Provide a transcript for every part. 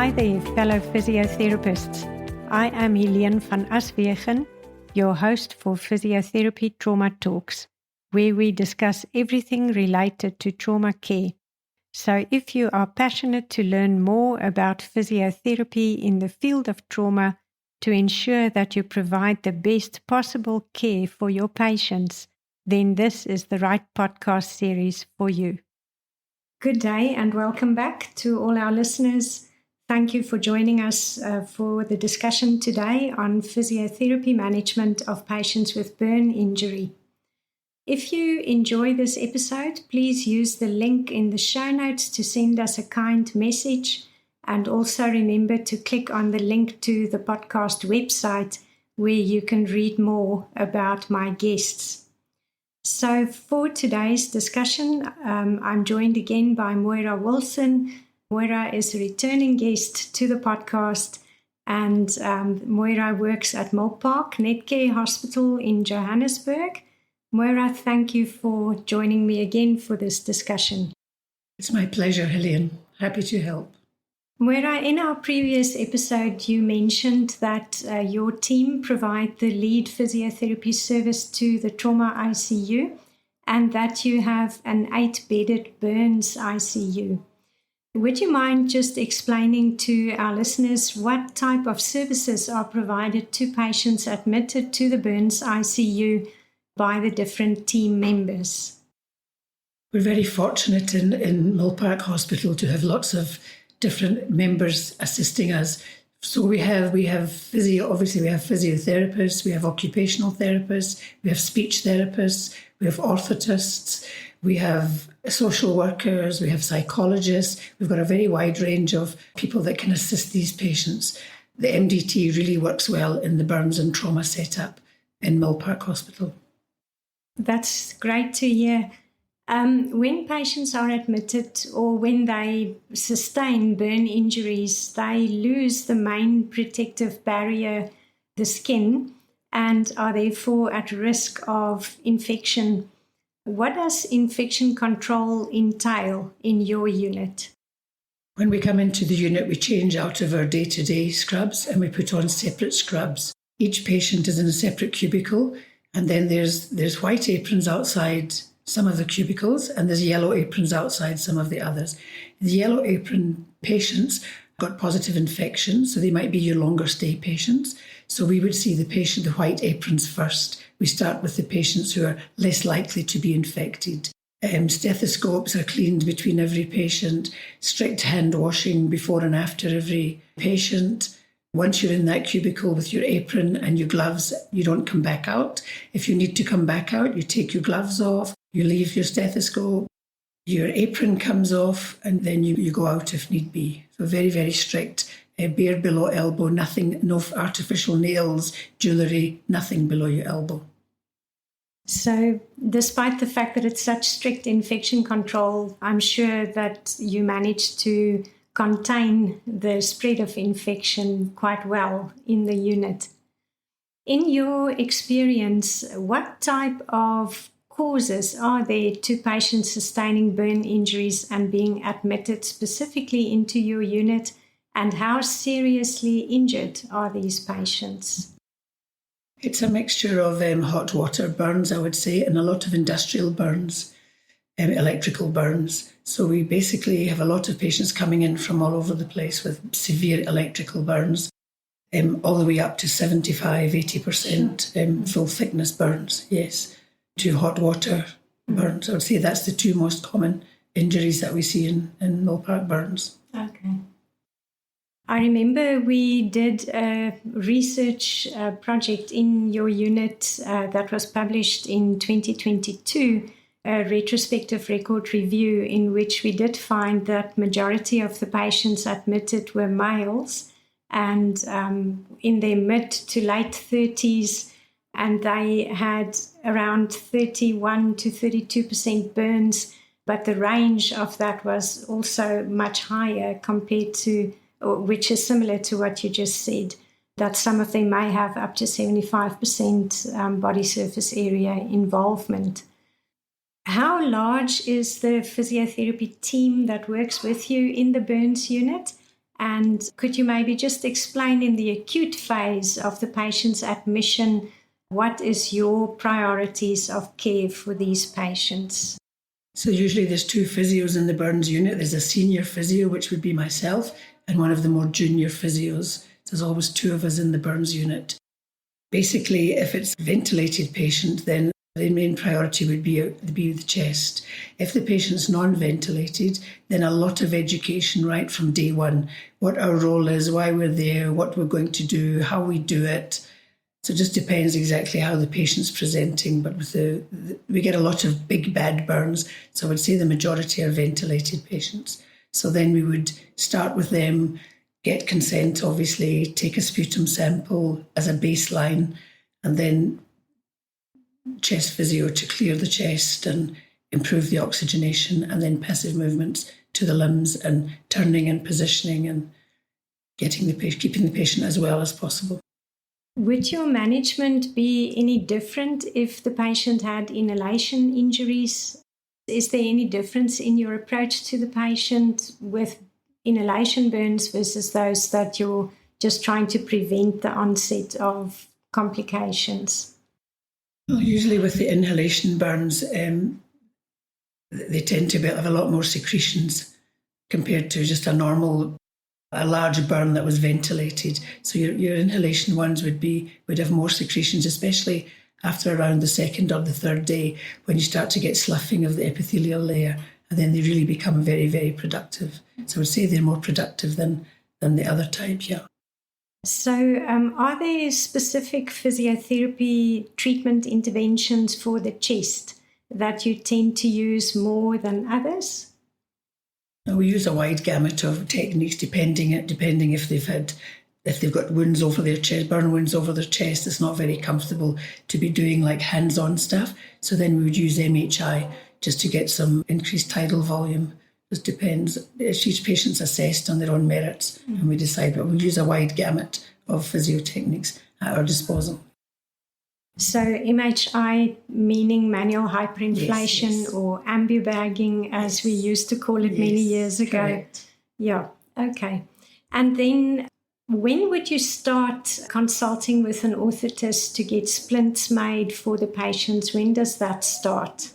Hi there, fellow physiotherapists. I am Helene van Aswegen, your host for Physiotherapy Trauma Talks, where we discuss everything related to trauma care. So if you are passionate to learn more about physiotherapy in the field of trauma to ensure that you provide the best possible care for your patients, then this is the right podcast series for you. Good day and welcome back to all our listeners. Thank you for joining us for the discussion today on physiotherapy management of patients with burn injury. If you enjoy this episode, please use the link in the show notes to send us a kind message, and also remember to click on the link to the podcast website where you can read more about my guests. So for today's discussion, I'm joined again by Moira Wilson. Moira is a returning guest to the podcast, and Moira works at Milpark Netcare Hospital in Johannesburg. Moira, thank you for joining me again for this discussion. It's my pleasure, Helene. Happy to help. Moira, in our previous episode, you mentioned that your team provide the lead physiotherapy service to the trauma ICU and that you have an 8-bedded burns ICU. Would you mind just explaining to our listeners what type of services are provided to patients admitted to the burns ICU by the different team members? We're very fortunate in Milpark Hospital to have lots of different members assisting us. So we have physio, obviously we have physiotherapists, we have occupational therapists, we have speech therapists, we have orthotists, we have social workers, we have psychologists. We've got a very wide range of people that can assist these patients. The MDT really works well in the burns and trauma setup in Milpark Hospital. That's great to hear. When patients are admitted or when they sustain burn injuries, they lose the main protective barrier, the skin, and are therefore at risk of infection. What does infection control entail in your unit? When we come into the unit, we change out of our day-to-day scrubs and we put on separate scrubs. Each patient is in a separate cubicle, and then there's white aprons outside some of the cubicles and there's yellow aprons outside some of the others. The yellow apron patients got positive infections, so they might be your longer stay patients. So we would see the white aprons first. We start with the patients who are less likely to be infected. Stethoscopes are cleaned between every patient, strict hand washing before and after every patient. Once you're in that cubicle with your apron and your gloves, you don't come back out. If you need to come back out, you take your gloves off, you leave your stethoscope, your apron comes off, and then you go out if need be. So very, very strict. Bare below elbow, nothing, no artificial nails, jewellery, nothing below your elbow. So despite the fact that it's such strict infection control, I'm sure that you managed to contain the spread of infection quite well in the unit. In your experience, what type of causes are there to patients sustaining burn injuries and being admitted specifically into your unit, and how seriously injured are these patients? It's a mixture of hot water burns, I would say, and a lot of industrial burns, electrical burns. So we basically have a lot of patients coming in from all over the place with severe electrical burns, all the way up to 75, 80% full thickness burns, yes, to hot water burns. I would say that's the two most common injuries that we see in Milpark burns. Okay. I remember we did a research project in your unit that was published in 2022, a retrospective record review in which we did find that majority of the patients admitted were males and in their mid to late 30s, and they had around 31 to 32% burns, but the range of that was also much higher compared to, which is similar to what you just said, that some of them may have up to 75% body surface area involvement. How large is the physiotherapy team that works with you in the burns unit? And could you maybe just explain in the acute phase of the patient's admission, what is your priorities of care for these patients? So usually there's 2 physios in the burns unit. There's a senior physio, which would be myself, and one of the more junior physios. There's always 2 of us in the burns unit. Basically, if it's a ventilated patient, then the main priority would be the chest. If the patient's non-ventilated, then a lot of education right from day one. What our role is, why we're there, what we're going to do, how we do it. So it just depends exactly how the patient's presenting. But with we get a lot of big bad burns, so I would say the majority are ventilated patients. So then we would start with them, get consent, obviously, take a sputum sample as a baseline, and then chest physio to clear the chest and improve the oxygenation, and then passive movements to the limbs and turning and positioning and keeping the patient as well as possible. Would your management be any different if the patient had inhalation injuries? Is there any difference in your approach to the patient with inhalation burns versus those that you're just trying to prevent the onset of complications? Well, usually with the inhalation burns, they tend to have a lot more secretions compared to just a large burn that was ventilated. So your inhalation ones would have more secretions, especially after around the 2nd or the 3rd day, when you start to get sloughing of the epithelial layer, and then they really become very, very productive. So I would say they're more productive than the other type, yeah. So are there specific physiotherapy treatment interventions for the chest that you tend to use more than others? We use a wide gamut of techniques depending if they've got wounds over their chest, burn wounds over their chest. It's not very comfortable to be doing like hands-on stuff. So then we would use MHI just to get some increased tidal volume. It depends. Each patient's assessed on their own merits, and we decide. But we'll use a wide gamut of physio techniques at our disposal. So MHI meaning manual hyperinflation, yes. or ambu-bagging, as we used to call it many years ago. Correct. Yeah, okay. And then when would you start consulting with an orthotist to get splints made for the patients? When does that start?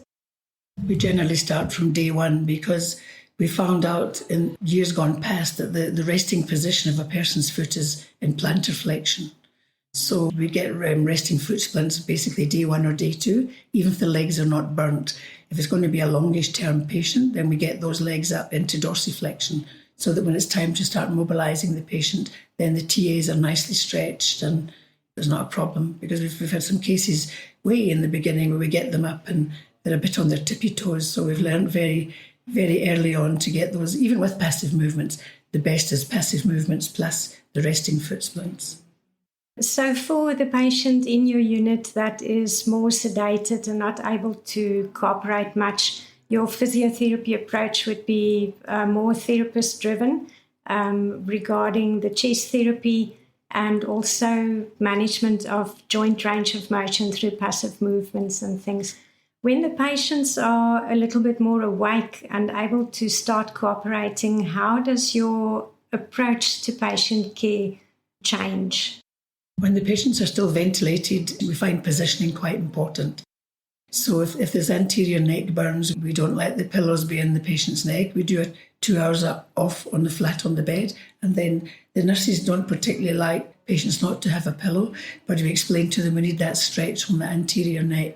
We generally start from day one, because we found out in years gone past that the resting position of a person's foot is in plantar flexion. So we get resting foot splints basically day 1 or day 2, even if the legs are not burnt. If it's going to be a longish term patient, then we get those legs up into dorsiflexion, so that when it's time to start mobilising the patient, then the TAs are nicely stretched and there's not a problem. Because we've had some cases way in the beginning where we get them up and they're a bit on their tippy toes. So we've learned very, very early on to get those, even with passive movements. The best is passive movements plus the resting foot splints. So for the patient in your unit that is more sedated and not able to cooperate much, your physiotherapy approach would be more therapist-driven regarding the chest therapy and also management of joint range of motion through passive movements and things. When the patients are a little bit more awake and able to start cooperating, how does your approach to patient care change? When the patients are still ventilated, we find positioning quite important. So if there's anterior neck burns, we don't let the pillows be in the patient's neck. We do it 2 hours off on the flat on the bed. And then the nurses don't particularly like patients not to have a pillow, but we explain to them we need that stretch on the anterior neck.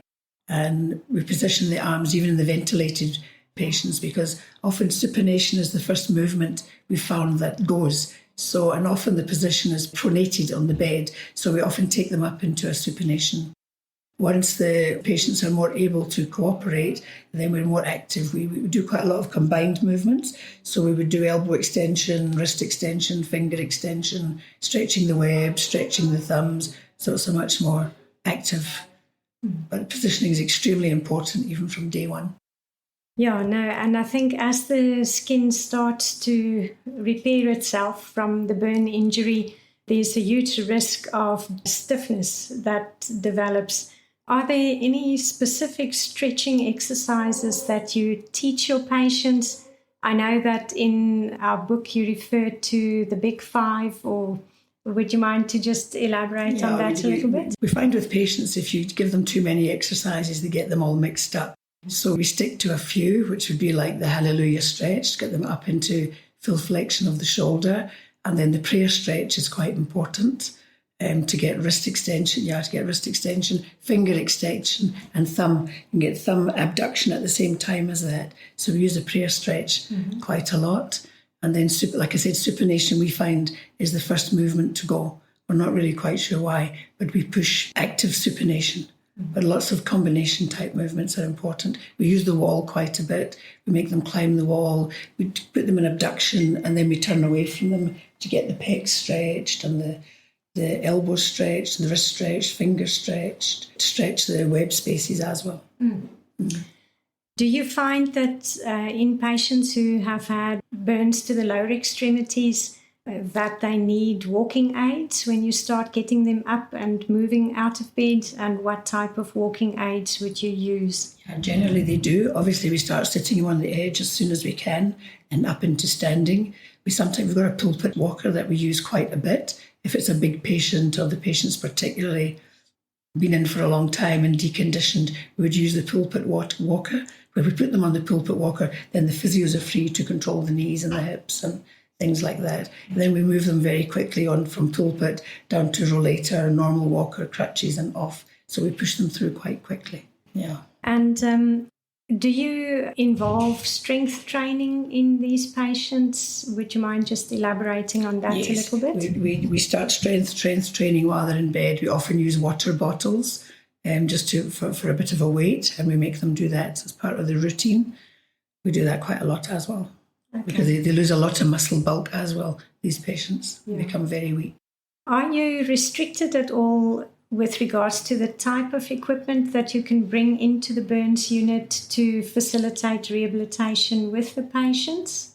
And we position the arms even in the ventilated patients, because often supination is the first movement we found that goes. So, and often the position is pronated on the bed, so we often take them up into a supination. Once the patients are more able to cooperate, then we're more active. We do quite a lot of combined movements. So we would do elbow extension, wrist extension, finger extension, stretching the web, stretching the thumbs. So it's a much more active. But positioning is extremely important, even from day one. Yeah, no, and I think as the skin starts to repair itself from the burn injury, there's a huge risk of stiffness that develops. Are there any specific stretching exercises that you teach your patients I know that in our book you referred to the big five, or would you mind to just elaborate on that a little bit? We find with patients, if you give them too many exercises, they get them all mixed up. So we stick to a few, which would be like the hallelujah stretch, get them up into full flexion of the shoulder. And then the prayer stretch is quite important to get wrist extension. You have to get wrist extension, finger extension, and thumb. You can get thumb abduction at the same time as that. So we use the prayer stretch quite a lot. And then, like I said, supination we find is the first movement to go. We're not really quite sure why, but we push active supination. But lots of combination type movements are important. We use the wall quite a bit. We make them climb the wall. We put them in abduction and then we turn away from them to get the pecs stretched and the elbows stretched, the wrist stretched, fingers stretched, to stretch the web spaces as well. Do you find that in patients who have had burns to the lower extremities, that they need walking aids when you start getting them up and moving out of bed? And what type of walking aids would you use? Yeah, generally they do. Obviously we start sitting them on the edge as soon as we can and up into standing. We've got a pulpit walker that we use quite a bit. If it's a big patient or the patient's particularly been in for a long time and deconditioned, we would use the pulpit walker. Where we put them on the pulpit walker, then the physios are free to control the knees and the hips and things like that. And then we move them very quickly on from pulpit down to rollator, normal walker, crutches and off. So we push them through quite quickly. Yeah. And do you involve strength training in these patients? Would you mind just elaborating on that a little bit? We start strength training while they're in bed. We often use water bottles just for a bit of a weight, and we make them do that as part of the routine. We do that quite a lot as well. Okay. Because they lose a lot of muscle bulk as well, these patients. They become very weak. Are you restricted at all with regards to the type of equipment that you can bring into the burns unit to facilitate rehabilitation with the patients?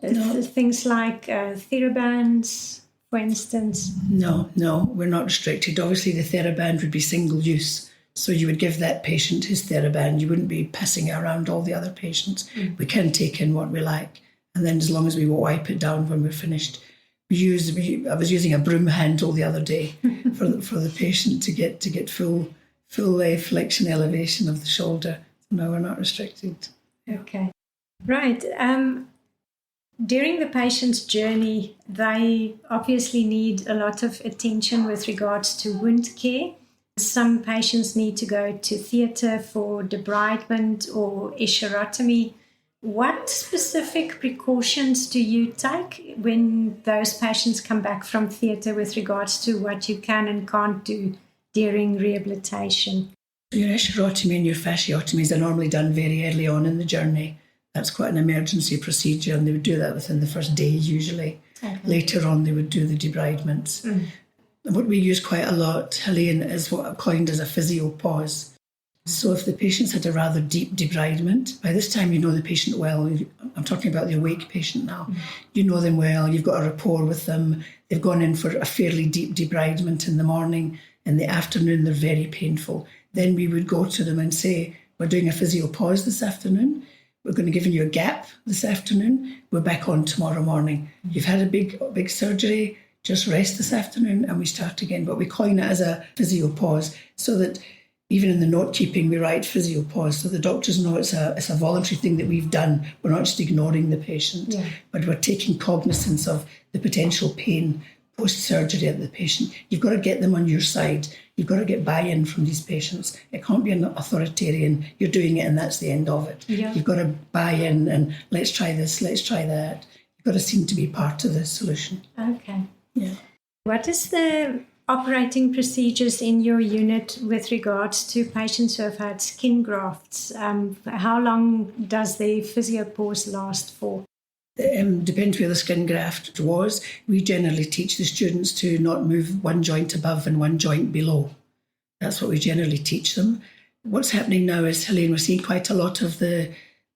No. Things like TheraBands, for instance? No, we're not restricted. Obviously, the TheraBand would be single use. So you would give that patient his TheraBand. You wouldn't be passing it around all the other patients. We can take in what we like. And then as long as we wipe it down when we're finished. I was using a broom handle the other day for the patient to get full flexion elevation of the shoulder. No, we're not restricted. Yeah. Okay. Right. During the patient's journey, they obviously need a lot of attention with regards to wound care. Some patients need to go to theatre for debridement or escherotomy. What specific precautions do you take when those patients come back from theatre with regards to what you can and can't do during rehabilitation? Your escherotomy and your fasciotomies are normally done very early on in the journey. That's quite an emergency procedure, and they would do that within the first day usually. Okay. Later on, they would do the debridements. What we use quite a lot, Helene, is what I've coined as a physio pause. So if the patient's had a rather deep debridement, by this time you know the patient well. I'm talking about the awake patient now. You know them well, you've got a rapport with them. They've gone in for a fairly deep debridement in the morning. In the afternoon, they're very painful. Then we would go to them and say, we're doing a physio pause this afternoon. We're going to give you a gap this afternoon. We're back on tomorrow morning. You've had a big surgery. Just rest this afternoon and we start again. But we coin it as a physio pause so that even in the note keeping, we write physio pause so the doctors know it's a voluntary thing that we've done. We're not just ignoring the patient, but we're taking cognizance of the potential pain post-surgery at the patient. You've got to get them on your side. You've got to get buy-in from these patients. It can't be an authoritarian, you're doing it and that's the end of it. Yeah. You've got to buy in and let's try this, let's try that. You've got to seem to be part of the solution. Okay. Yeah. What is the operating procedures in your unit with regards to patients who have had skin grafts? How long does the physio pause last for? Depends where the skin graft was. We generally teach the students to not move one joint above and one joint below. That's what we generally teach them. What's happening now is, Helene, we're seeing quite a lot of the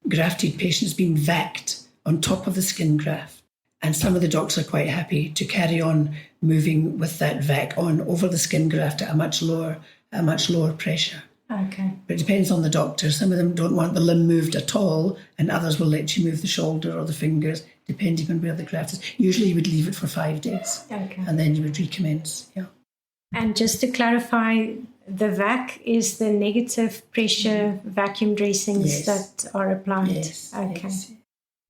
grafted patients being vacked on top of the skin graft. And some of the docs are quite happy to carry on moving with that vac on over the skin graft at a much lower pressure. Okay. But it depends on the doctor. Some of them don't want the limb moved at all, and others will let you move the shoulder or the fingers, depending on where the graft is. Usually you would leave it for 5 days, Okay. and then you would recommence. Yeah. And just to clarify, the VAC is the negative pressure vacuum dressings that are applied. Yes. Okay. Yes.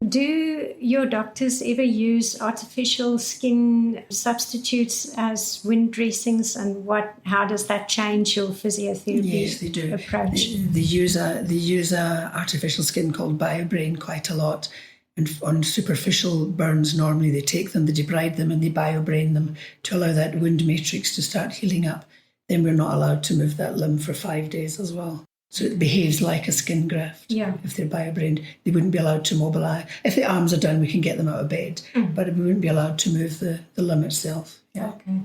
Do your doctors ever use artificial skin substitutes as wound dressings, and how does that change your physiotherapy Yes, they do. approach? They use a artificial skin called BioBrain quite a lot. And on superficial burns, normally they take them, they debride them, and they BioBrain them to allow that wound matrix to start healing up. Then we're not allowed to move that limb for 5 days as well. So it behaves like a skin graft. Yeah. If they're BioBrained, they wouldn't be allowed to mobilise. If the arms are done, we can get them out of bed, but we wouldn't be allowed to move the limb itself. Yeah. Okay.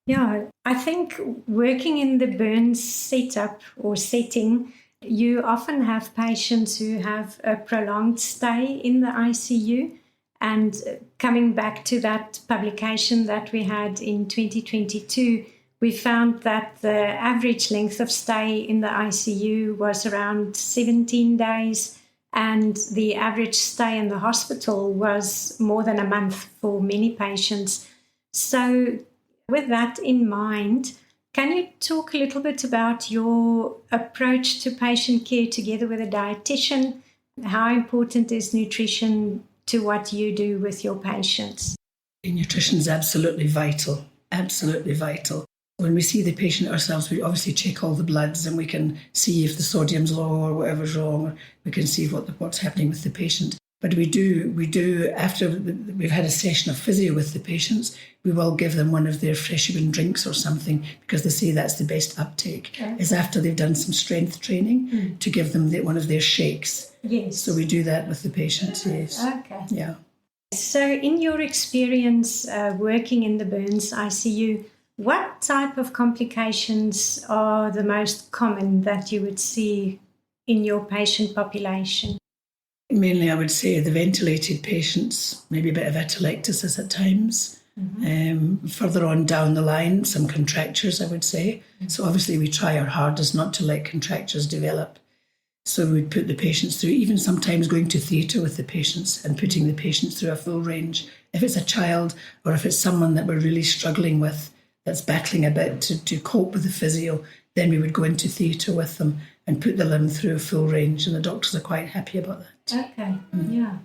Yeah, I think working in the burns setup or setting, you often have patients who have a prolonged stay in the ICU. And coming back to that publication that we had in 2022, we found that the average length of stay in the ICU was around 17 days, and the average stay in the hospital was more than a month for many patients. So with that in mind, can you talk a little bit about your approach to patient care together with a dietitian? How important is nutrition to what you do with your patients? Nutrition is absolutely vital, absolutely vital. When we see the patient ourselves, we obviously check all the bloods and we can see if the sodium's low or whatever's wrong, or we can see what's happening with the patient. But we do, after we've had a session of physio with the patients, we will give them one of their fresh green drinks or something, because they say that's the best uptake, is after they've done some strength training, to give them one of their shakes. Yes. So we do that with the patients, yes. Okay. Yeah. So in your experience working in the burns ICU, what type of complications are the most common that you would see in your patient population? Mainly, I would say the ventilated patients, maybe a bit of atelectasis at times. Further on down the line, some contractures, I would say. So obviously we try our hardest not to let contractures develop. So we'd put the patients through, even sometimes going to theatre with the patients and putting the patients through a full range. If it's a child or if it's someone that we're really struggling with, that's battling a bit to cope with the physio, then we would go into theatre with them and put the limb through a full range, and the doctors are quite happy about that. Okay, yeah.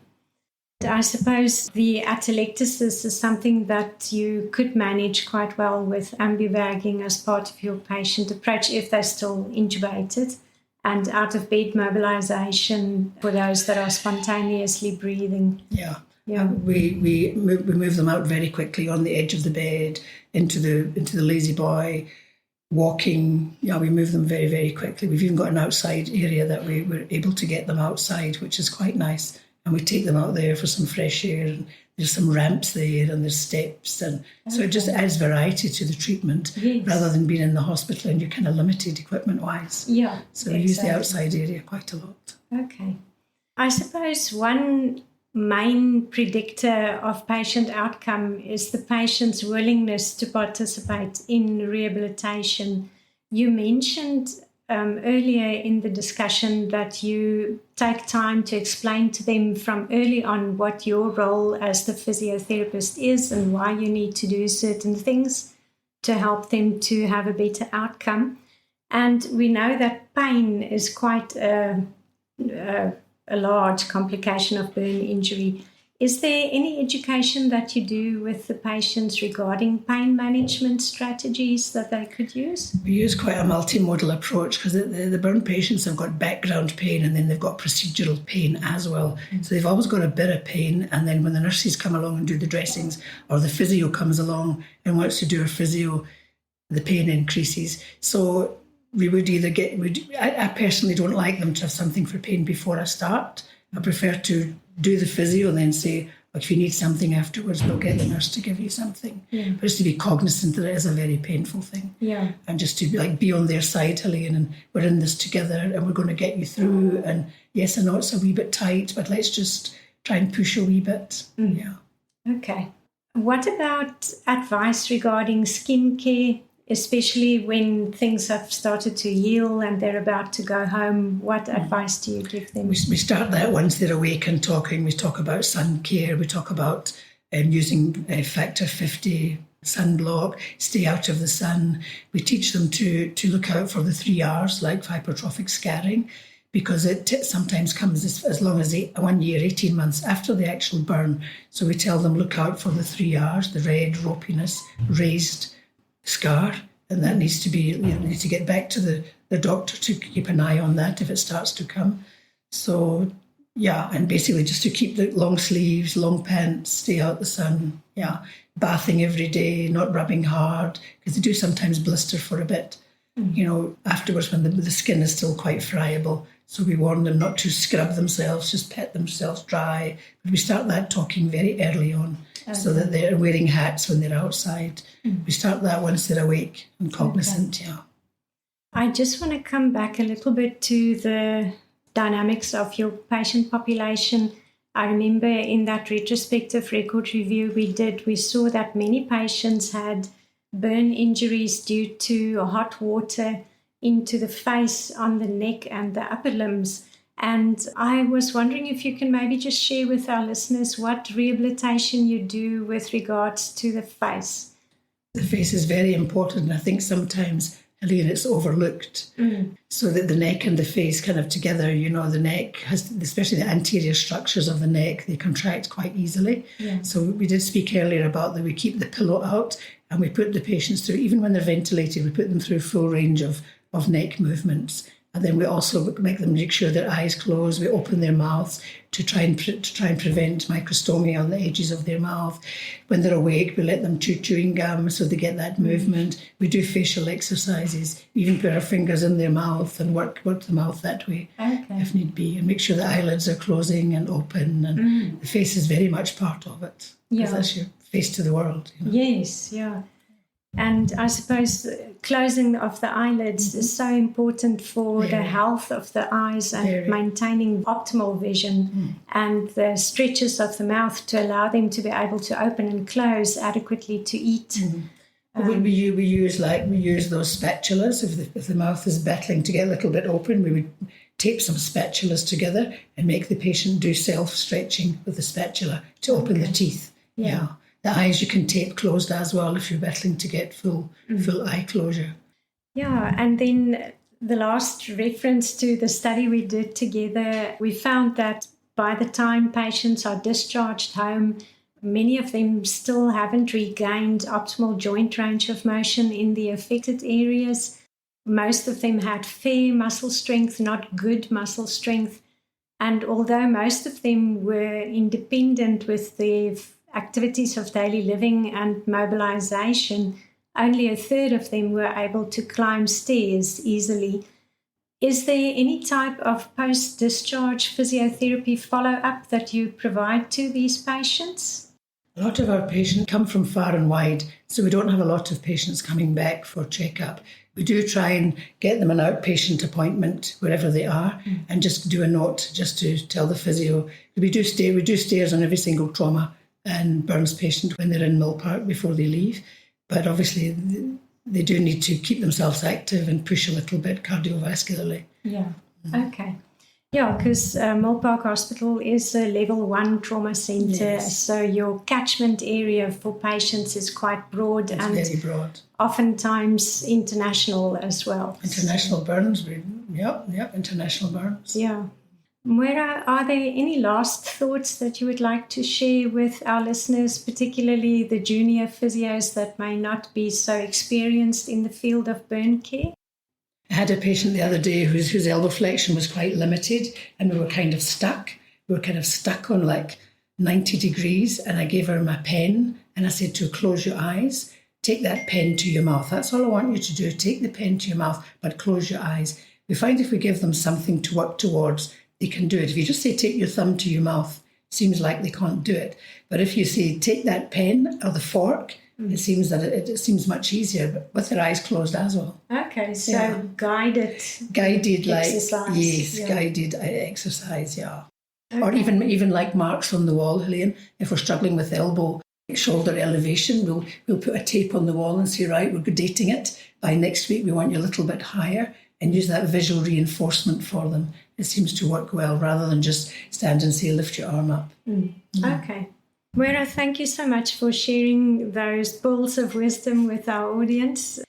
I suppose the atelectasis is something that you could manage quite well with ambivagging as part of your patient approach if they're still intubated, and out of bed mobilisation for those that are spontaneously breathing. Yeah. Yeah. We move them out very quickly on the edge of the bed into the lazy boy, walking. Yeah, we move them very, very quickly. We've even got an outside area that we're able to get them outside, which is quite nice. And we take them out there for some fresh air. And there's some ramps there and there's steps. And so it just adds variety to the treatment, rather than being in the hospital and you're kind of limited equipment-wise. Yeah. So we use the outside area quite a lot. Okay. I suppose one main predictor of patient outcome is the patient's willingness to participate in rehabilitation. You mentioned earlier in the discussion that you take time to explain to them from early on what your role as the physiotherapist is and why you need to do certain things to help them to have a better outcome. And we know that pain is quite a large complication of burn injury. Is there any education that you do with the patients regarding pain management strategies that they could use? We use quite a multimodal approach, because the burn patients have got background pain and then they've got procedural pain as well. So they've always got a bit of pain, and then when the nurses come along and do the dressings, or the physio comes along and wants to do a physio, the pain increases. So we would either I personally don't like them to have something for pain before I start. I prefer to do the physio and then say, if you need something afterwards, we'll get the nurse to give you something. Yeah. But just to be cognizant that it is a very painful thing. Yeah. And just to be on their side, Helene, and we're in this together and we're going to get you through. And yes, I know it's a wee bit tight, but let's just try and push a wee bit. Yeah. Okay. What about advice regarding skin care? especially when things have started to heal and they're about to go home? What advice do you give them? We start that once they're awake and talking. We talk about sun care. We talk about using factor 50 sunblock, stay out of the sun. We teach them to look out for the 3 R's, like hypertrophic scarring, because it sometimes comes as long as 1 year, 18 months after the actual burn. So we tell them, look out for the 3 R's, the red, ropiness, raised scar, and that needs to be, you need to get back to the doctor to keep an eye on that if it starts to come. So, yeah, and basically just to keep the long sleeves, long pants, stay out the sun, bathing every day, not rubbing hard, because they do sometimes blister for a bit, afterwards when the skin is still quite friable. So we warn them not to scrub themselves, just pet themselves dry. But we start that talking very early on, so that they're wearing hats when they're outside. We start that once they're awake and cognizant, I just want to come back a little bit to the dynamics of your patient population. I remember in that retrospective record review we saw that many patients had burn injuries due to hot water into the face, on the neck and the upper limbs. And I was wondering if you can maybe just share with our listeners what rehabilitation you do with regards to the face. The face is very important. I think sometimes, Helene, it's overlooked. So that the neck and the face kind of together, the neck has, especially the anterior structures of the neck, they contract quite easily. So we did speak earlier about that we keep the pillow out and we put the patients through, even when they're ventilated, we put them through a full range of neck movements. And then we also make sure their eyes close. We open their mouths to try and prevent microstomia on the edges of their mouth. When they're awake, we let them chew chewing gum so they get that movement. We do facial exercises, even put our fingers in their mouth and work the mouth that way, if need be, and make sure the eyelids are closing and open. And the face is very much part of it, because that's your face to the world. Yes, yeah. And I suppose the closing of the eyelids is so important for the health of the eyes and maintaining optimal vision, and the stretches of the mouth to allow them to be able to open and close adequately to eat. We use those spatulas. If the mouth is battling to get a little bit open, we would tape some spatulas together and make the patient do self-stretching with the spatula to open the teeth. The eyes you can tape closed as well if you're battling to get full eye closure. Yeah, and then the last reference to the study we did together, we found that by the time patients are discharged home, many of them still haven't regained optimal joint range of motion in the affected areas. Most of them had fair muscle strength, not good muscle strength. And although most of them were independent with their activities of daily living and mobilisation, only a third of them were able to climb stairs easily. Is there any type of post-discharge physiotherapy follow-up that you provide to these patients? A lot of our patients come from far and wide, so we don't have a lot of patients coming back for check-up. We do try and get them an outpatient appointment wherever they are and just do a note just to tell the physio. We do stairs on every single trauma and burns patient when they're in Mill Park before they leave. But obviously they do need to keep themselves active and push a little bit cardiovascularly. Okay. Yeah, because Mill Park Hospital is a level 1 trauma centre, so your catchment area for patients is quite broad. It's very broad. Oftentimes international as well. International burns, international burns. Yeah. Moira, are there any last thoughts that you would like to share with our listeners, particularly the junior physios that may not be so experienced in the field of burn care? I had a patient the other day whose elbow flexion was quite limited, and we were kind of stuck. We were kind of stuck on like 90 degrees, and I gave her my pen and I said to her, close your eyes, take that pen to your mouth. That's all I want you to do. Take the pen to your mouth, but close your eyes. We find if we give them something to work towards, they can do it. If you just say, take your thumb to your mouth, it seems like they can't do it. But if you say, take that pen or the fork, it seems that it seems much easier, but with their eyes closed as well. Okay, so guided exercise. Guided exercise, Or even like marks on the wall, Helene. If we're struggling with elbow, shoulder elevation. We'll put a tape on the wall and say, right, we're dating it. By next week, we want you a little bit higher, and use that visual reinforcement for them. It seems to work well, rather than just stand and say, lift your arm up. Okay. Moira, thank you so much for sharing those pearls of wisdom with our audience.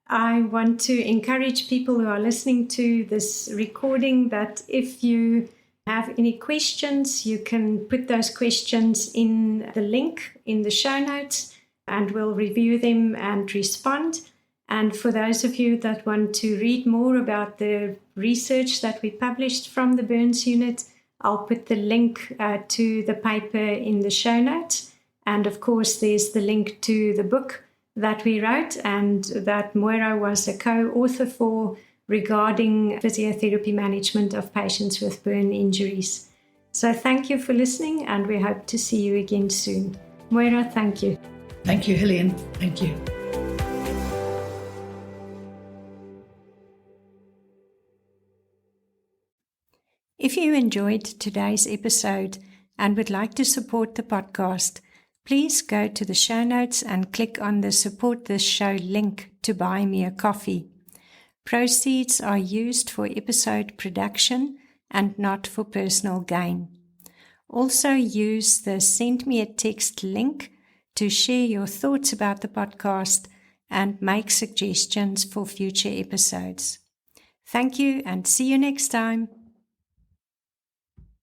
I want to encourage people who are listening to this recording that if you have any questions, you can put those questions in the link in the show notes, and we'll review them and respond. And for those of you that want to read more about the research that we published from the Burns Unit, I'll put the link to the paper in the show notes. And of course, there's the link to the book that we wrote and that Moira was a co-author for, regarding physiotherapy management of patients with burn injuries. So thank you for listening, and we hope to see you again soon. Moira, thank you. Thank you, Helene. Thank you. If you enjoyed today's episode and would like to support the podcast, please go to the show notes and click on the Support This Show link to buy me a coffee. Proceeds are used for episode production and not for personal gain. Also use the Send Me a Text link to share your thoughts about the podcast and make suggestions for future episodes. Thank you, and see you next time.